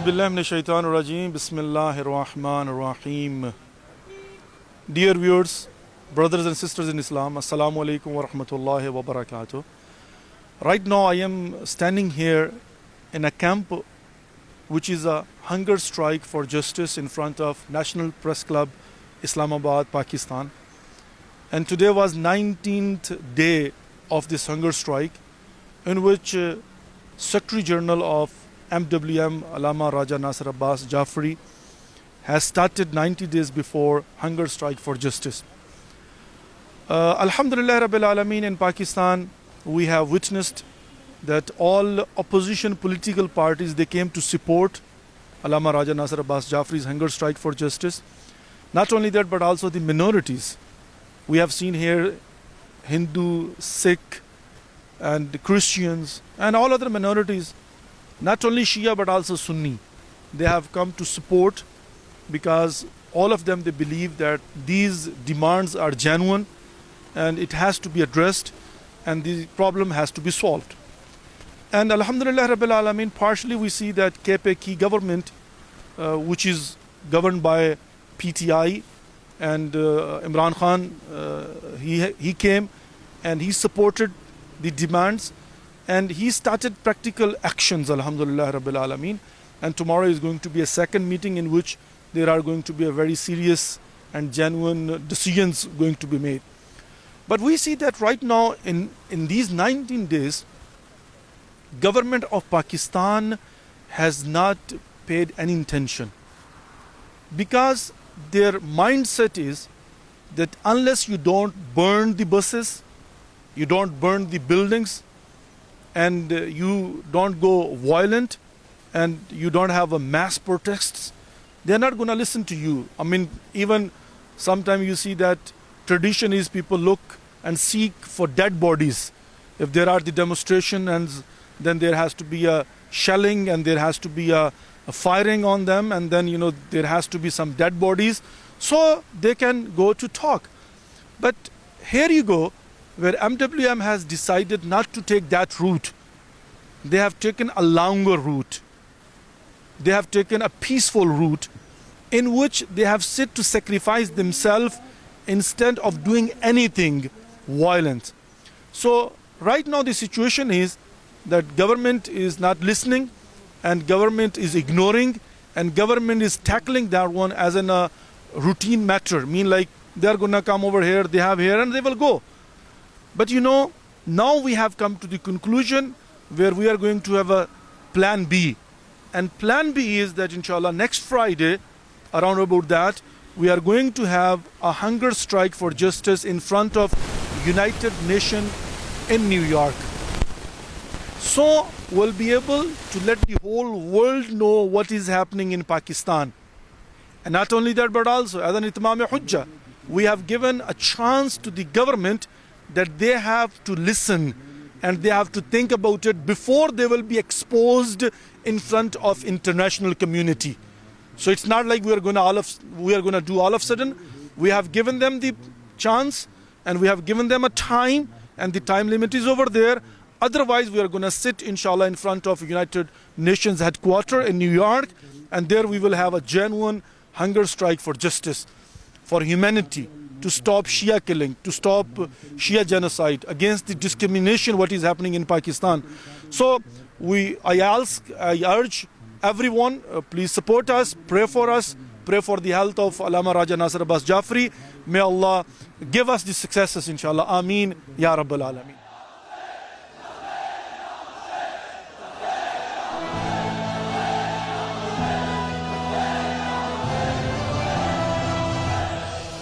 باللہ من الشیطان الرجیم بسم اللہ الرحمن الرحیم. Dear viewers, brothers and sisters in Islam, Assalamu alaikum wa rahmatullahi wa barakatuh. Right now I am standing here in a camp which is a hunger strike for justice in front of National Press Club, Islamabad, Pakistan. And today was 19th day of this hunger strike, in which Secretary General of MWM, Allama Nasir Abbas Jafri, has started 90 days before hunger strike for justice. Alhamdulillah Rabbil Alameen, in Pakistan, we have witnessed that all opposition political parties, they came to support Allama Nasir Abbas Jafri's hunger strike for justice. Not only that, but also the minorities. We have seen here Hindu, Sikh, and Christians, and all other minorities, not only Shia but also Sunni. They have come to support because all of them, they believe that these demands are genuine and it has to be addressed and the problem has to be solved. And Alhamdulillah Rabbil Alameen, partially we see that KPK government, which is governed by PTI, and Imran Khan, he came and he supported the demands, and he started practical actions, Alhamdulillah Rabbil Alameen. And tomorrow is going to be a second meeting in which there are going to be a very serious and genuine decisions going to be made. But we see that right now in these 19 days, government of Pakistan has not paid any attention, because their mindset is that unless you don't burn the buses, you don't burn the buildings, and you don't go violent, and you don't have a mass protests, they're not going to listen to you. I mean, even sometimes you see that tradition is people look and seek for dead bodies. If there are the demonstration, and then there has to be a shelling, and there has to be a firing on them, and then there has to be some dead bodies, so they can go to talk. But here you go, where MWM has decided not to take that route. They have taken a longer route. They have taken a peaceful route in which they have said to sacrifice themselves instead of doing anything violent. So right now the situation is that government is not listening, and government is ignoring, and government is tackling that one as a routine matter. Mean like they are going to come over here, they have here, and they will go. But now we have come to the conclusion where we are going to have a plan B. And plan B is that inshallah next Friday, around about that, we are going to have a hunger strike for justice in front of United Nations in New York. So we'll be able to let the whole world know what is happening in Pakistan. And not only that, but also as an itmam hujjah, we have given a chance to the government that they have to listen and they have to think about it before they will be exposed in front of international community. So it's not like we are going to do all of a sudden. We have given them the chance, and we have given them a time, and the time limit is over there. Otherwise, we are going to sit, inshallah, in front of United Nations headquarters in New York, and there we will have a genuine hunger strike for justice, for humanity, to stop Shia killing, to stop Shia genocide, against the discrimination what is happening in Pakistan. So I urge everyone, please support us, pray for the health of Allama Nasir Abbas Jafri. May Allah give us the successes, inshallah. Ameen, Ya Rabbil Alameen.